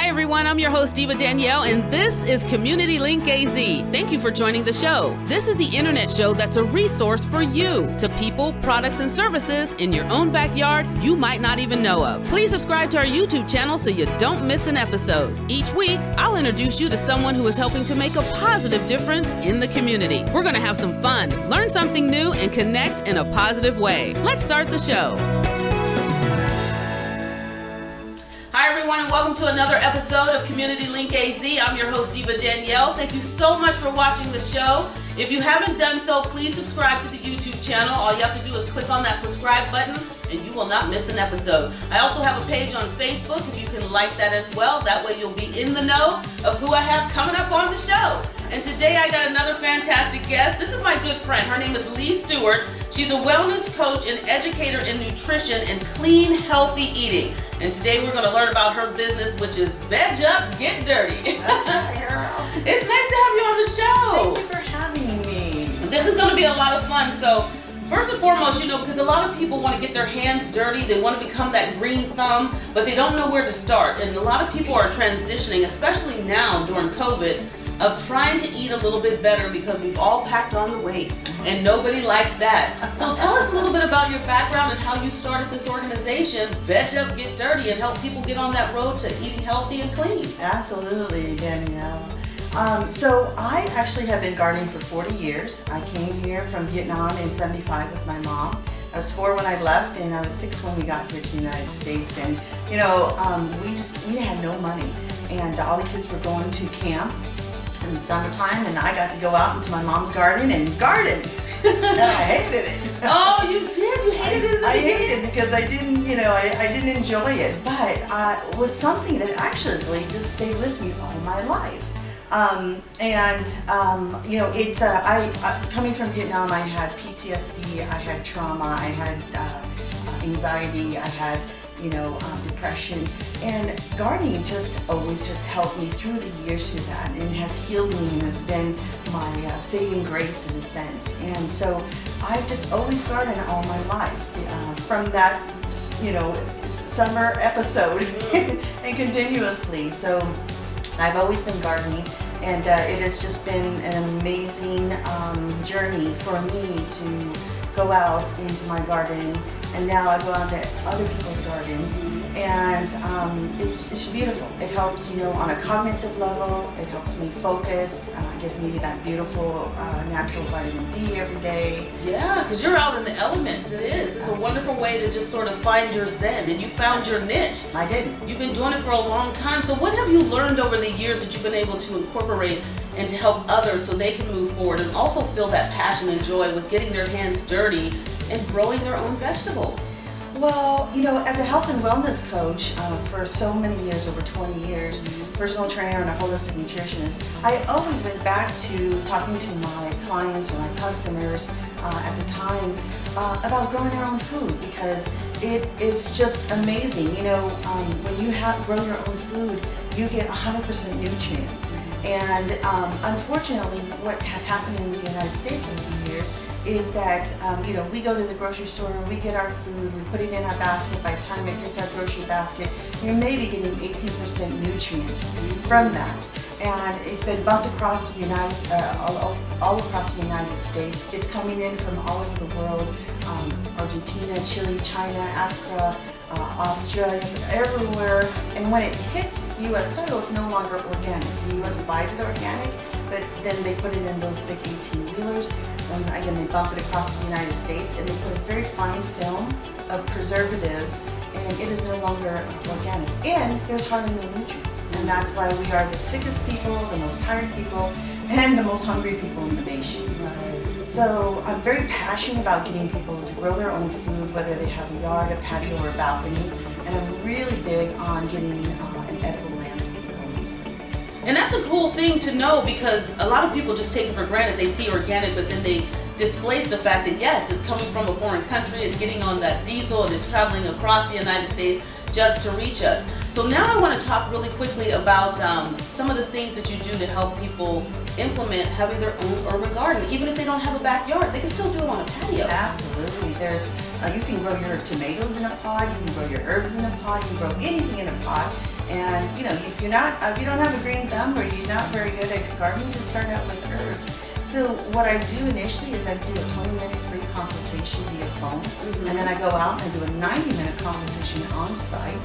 Hi everyone, I'm your host Diva Danielle, and this is Community Link AZ. Thank you for joining the show. This is the internet show that's a resource for you to people, products, and services in your own backyard you might not even know of. Please subscribe to our YouTube channel so you don't miss an episode. Each week, I'll introduce you to someone who is helping to make a positive difference in the community. We're going to have some fun, learn something new, and connect in a positive way. Let's start the show. Hi everyone, and welcome to another episode of Community Link AZ. I'm your host Diva Danielle. Thank you so much for watching the show. If you haven't done so, please subscribe to the YouTube channel. All you have to do is click on that subscribe button and you will not miss an episode. I also have a page on Facebook if you can like that as well. That way you'll be in the know of who I have coming up on the show. And today I got another fantastic guest. This is my good friend. Her name is Lee Stewart. She's a wellness coach and educator in nutrition and clean, healthy eating. And today we're going to learn about her business, which is VEG UP GET DIRTY. That's right, girl. It's nice to have you on the show. Thank you for having me. This is going to be a lot of fun. So first and foremost, because a lot of people want to get their hands dirty. They want to become that green thumb, but they don't know where to start. And a lot of people are transitioning, especially now during COVID, of trying to eat a little bit better because we've all packed on the weight and nobody likes that. So tell us a little bit about your background and how you started this organization, VEG UP GET DIRTY, and help people get on that road to eating healthy and clean. Absolutely, Danielle. So I actually have been gardening for 40 years. I came here from Vietnam in '75 with my mom. I was 4 when I left, and I was 6 when we got here to the United States. And we had no money, and all the kids were going to camp in the summertime, and I got to go out into my mom's garden and garden. And I hated it. Oh, you did? You hated it? I hated it because I didn't enjoy it. But it was something that actually just stayed with me all my life. Coming from Vietnam, I had PTSD, I had trauma, I had anxiety, I had depression, and gardening just always has helped me through the years through that, and has healed me and has been my saving grace in a sense. And so I've just always gardened all my life, from that summer episode and continuously. So I've always been gardening, and it has just been an amazing journey for me to go out into my garden. And now I go out to other people's gardens, and it's beautiful. It helps, on a cognitive level. It helps me focus. It gives me that beautiful natural vitamin D every day. Yeah, because you're out in the elements. It is. It's a wonderful way to just sort of find your zen, and you found your niche. I did. You've been doing it for a long time. So what have you learned over the years that you've been able to incorporate and to help others so they can move forward and also feel that passion and joy with getting their hands dirty and growing their own vegetables? Well, as a health and wellness coach for so many years, over 20 years, personal trainer and a holistic nutritionist, I always went back to talking to my clients or my customers at the time about growing their own food, because it's just amazing. When you grow your own food, you get 100% nutrients. And unfortunately, what has happened in the United States over the years is that, we go to the grocery store, we get our food, we put it in our basket. By the time it hits our grocery basket, you're maybe getting 18% nutrients from that. And it's been bumped across the all across the United States. It's coming in from all over the world, Argentina, Chile, China, Africa, Australia, everywhere. And when it hits U.S. soil, it's no longer organic. The U.S. buys it organic, but then they put it in those big 18-wheelers. And again, they bump it across the United States, and they put a very fine film of preservatives, and it is no longer organic. And there's hardly no nutrients. And that's why we are the sickest people, the most tired people, and the most hungry people in the nation. So I'm very passionate about getting people to grow their own food, whether they have a yard, a patio, or a balcony. And I'm really big on getting an edible landscape going. And that's a cool thing to know, because a lot of people just take it for granted. They see organic, but then they displace the fact that yes, it's coming from a foreign country, it's getting on that diesel, and it's traveling across the United States just to reach us. So now I want to talk really quickly about some of the things that you do to help people implement having their own urban garden. Even if they don't have a backyard, they can still do it on a patio. Absolutely. You can grow your tomatoes in a pot, you can grow your herbs in a pot, you can grow anything in a pot. And you know, if you don't have a green thumb or you're not very good at gardening, just start out with herbs. So what I do initially is I do a 20-minute free consultation via phone, and then I go out and I do a 90-minute consultation on site.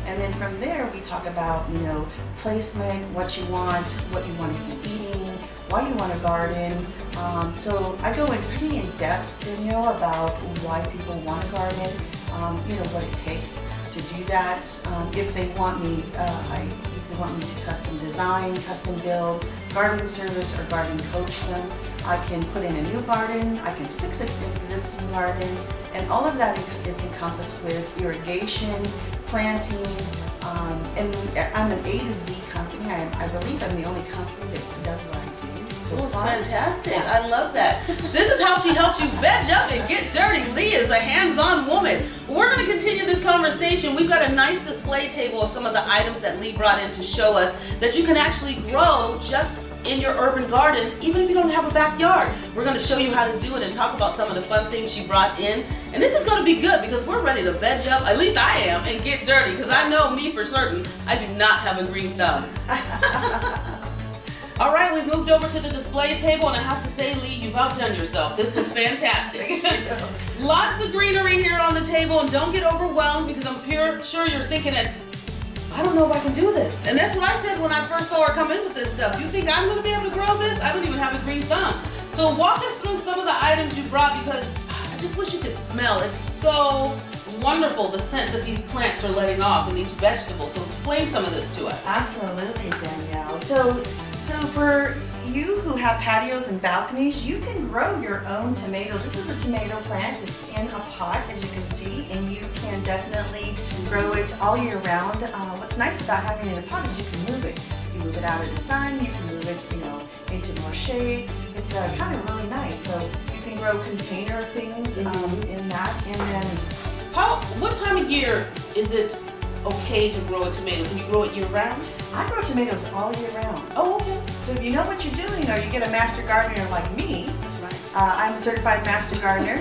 And then from there we talk about, you know, placement, what you want to be eating, why you want to garden. So I go in pretty in depth, Danielle, about why people want to garden, you know, what it takes to do that. If they want me to custom design, custom build, garden service, or garden coach them, I can put in a new garden, I can fix an existing garden, and all of that is encompassed with irrigation, planting, and I'm an A to Z company. I believe I'm the only company that does what I do. So it's fantastic. Yeah. I love that. This is how she helps you veg up and get dirty. Lee is a hands-on woman. We're going to continue this conversation. We've got a nice display table of some of the items that Lee brought in to show us that you can actually grow just in your urban garden, even if you don't have a backyard. We're going to show you how to do it and talk about some of the fun things she brought in. And this is going to be good because we're ready to veg up, at least I am, and get dirty, because I know me for certain, I do not have a green thumb. All right, we've moved over to the display table, and I have to say, Lee, you've outdone yourself. This looks fantastic. Lots of greenery here on the table, and don't get overwhelmed because I'm sure you're thinking that, I don't know if I can do this. And that's what I said when I first saw her come in with this stuff. You think I'm gonna be able to grow this? I don't even have a green thumb. So walk us through some of the items you brought, because I just wish you could smell. It's so wonderful, the scent that these plants are letting off and these vegetables. So explain some of this to us. Absolutely, Danielle. So for you who have patios and balconies, you can grow your own tomato. This is a tomato plant. It's in a pot, as you can see, and you can definitely grow it all year round. What's nice about having it in a pot is you can move it. You move it out of the sun, you can move it, you know, into more shade. It's kind of really nice. So you can grow container things in that. And then, what time of year is it okay to grow a tomato? Can you grow it year round? I grow tomatoes all year round. Oh, okay. So if you know what you're doing, or you get a master gardener like me, that's right. I'm a certified master gardener,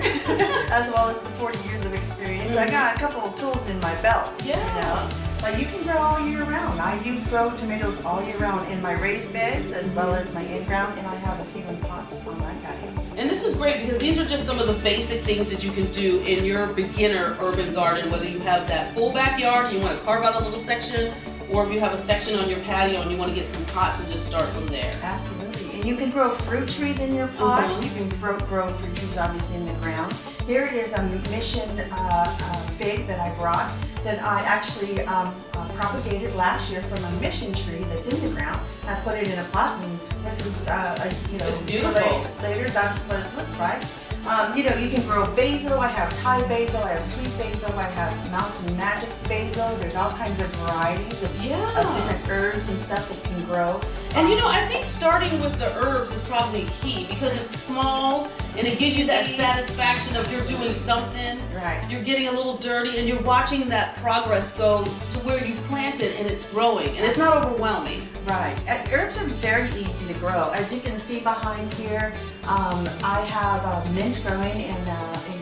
as well as the 40 years of experience. So I got a couple of tools in my belt. Yeah. You know? But you can grow all year round. I do grow tomatoes all year round in my raised beds as well as my in-ground, and I have a few in pots on my patio. And this is great because these are just some of the basic things that you can do in your beginner urban garden, whether you have that full backyard and you want to carve out a little section, or if you have a section on your patio and you want to get some pots and just start from there. Absolutely. And you can grow fruit trees in your pots. You can grow fruit trees obviously in the ground. Here is a mission fig that I brought that I actually propagated last year from a mission tree that's in the ground. I put it in a pot, and this is, it's beautiful. Later, that's what it looks like. You know, you can grow basil. I have Thai basil, I have sweet basil, I have mountain magic basil. There's all kinds of varieties of different herbs and stuff that you can grow. And you know, I think starting with the herbs is probably key because it's small and it gives you that satisfaction of you're doing something. Right. You're getting a little dirty and you're watching that progress go to where you planted and it's growing and it's not overwhelming. Right. Herbs are very easy to grow. As you can see behind here, I have mint growing in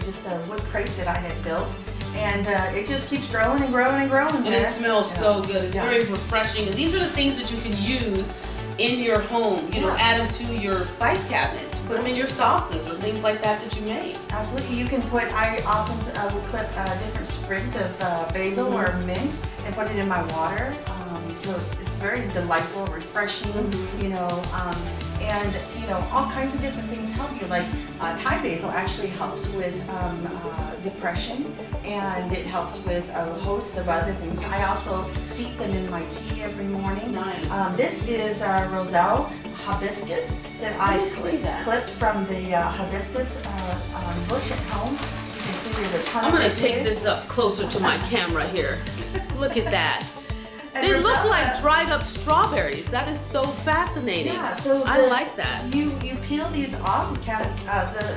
just a wood crate that I had built. And it just keeps growing and growing and growing. And it smells so good. It's very refreshing. And these are the things that you can use in your home, you know, add them to your spice cabinet, to put them in your sauces or things like that that you make. Absolutely. You can put, I often will clip different sprigs of basil or mint and put it in my water. So it's very delightful, refreshing, you know, and you know, all kinds of different things help you. Like Thai basil actually helps with depression, and it helps with a host of other things. I also steep them in my tea every morning. Nice. This is Roselle hibiscus that I clipped from the hibiscus bush at home. You can see there's a ton I'm of going to take this up closer to my camera here. Look at that. And they look like dried up strawberries. That is so fascinating. Yeah, so I like that. You peel these off, you can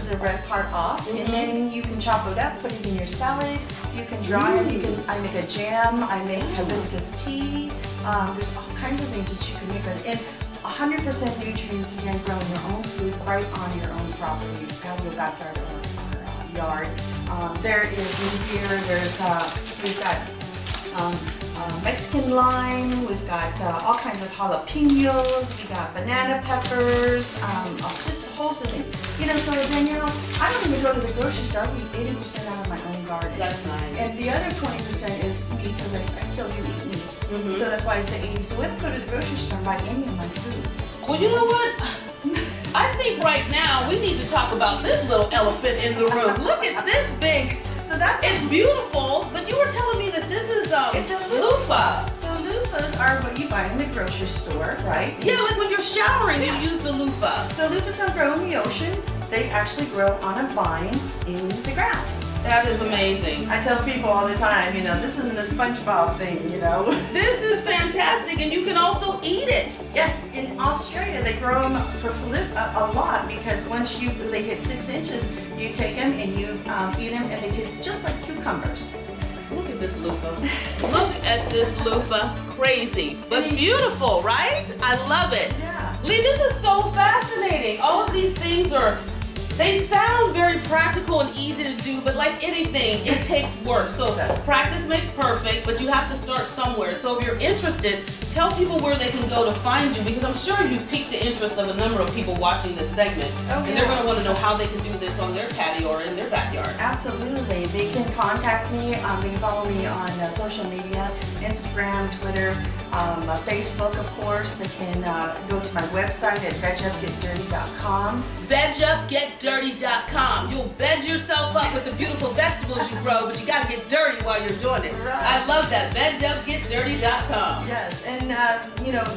the red part off, and then you can chop it up, put it in your salad. You can dry it. I make a jam. I make hibiscus tea. There's all kinds of things that you can make with it. And 100% nutrients, again, growing your own food right on your own property, patio, backyard, or yard. There is in here. We've got Mexican lime, we've got all kinds of jalapenos, we got banana peppers, just a host of things. So Danielle, I don't even go to the grocery store. I eat 80% out of my own garden. That's nice. And the other 20% is meat because I still do eat meat. Mm-hmm. So that's why I say 80. So I don't go to the grocery store and buy any of my food. Well, you know what? I think right now we need to talk about this little elephant in the room. Look at this big. So it's beautiful, but you were telling me that this is it's a loofah. So loofahs are what you buy in the grocery store, right? Yeah, like when you're showering, you use the loofah. So loofahs don't grow in the ocean. They actually grow on a vine in the ground. That is amazing. I tell people all the time, this isn't a SpongeBob thing, This is fantastic, and you can also eat it. Yes, in Australia they grow them a lot because once they hit 6 inches, you take them and you eat them, and they taste just like cucumbers. Look at this loofah. Look at this loofah. Crazy, but beautiful, right? I love it. Yeah. Lee, this is so fascinating. All of these things they sound very practical and easy to do, but like anything, it takes work. So practice makes perfect, but you have to start somewhere. So if you're interested, tell people where they can go to find you, because I'm sure you've piqued the interest of a number of people watching this segment. Oh, and they're going to want to know how they can do this on their patio or in their backyard. Absolutely. They can contact me. They can follow me on social media, Instagram, Twitter, Facebook, of course. They can go to my website at vegupgetdirty.com. VegUpGetDirty.com. You'll veg yourself up with the beautiful vegetables you grow, but you got to get dirty while you're doing it. Right. I love that. VegUpGetDirty.com. Yes, and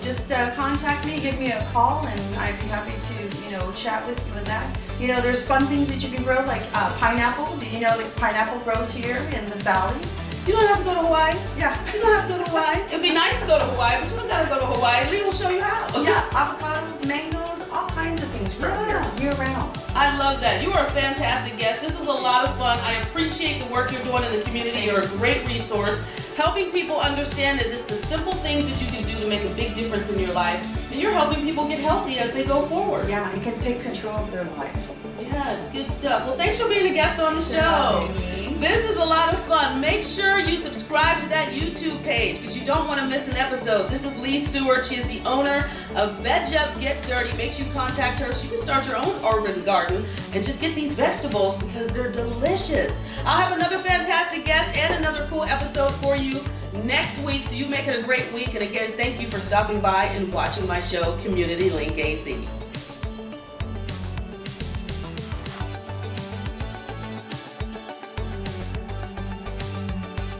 just contact me, give me a call, and I'd be happy to chat with you with that. There's fun things that you can grow, like pineapple. Do you know that pineapple grows here in the valley? You don't have to go to Hawaii. Yeah. You don't have to go to Hawaii. It'd be nice to go to Hawaii, but you don't got to go to Hawaii. Lee will show you how. Yeah, avocados, mangoes, all kinds of things grow here year round. I love that. You are a fantastic guest. This was a lot of fun. I appreciate the work you're doing in the community. You're a great resource, helping people understand that it's the simple things that you can do to make a big difference in your life, and you're helping people get healthy as they go forward. Yeah, and can take control of their life. Yeah, it's good stuff. Well, thanks for being a guest on the show. This is a lot of fun. Make sure you subscribe to that YouTube page because you don't want to miss an episode. This is Lee Stewart. She is the owner of VEG UP GET DIRTY. Make sure you contact her so you can start your own urban garden and just get these vegetables because they're delicious. I'll have another fantastic guest and another cool episode for you next week, so you make it a great week. And again, thank you for stopping by and watching my show, Community Link AZ.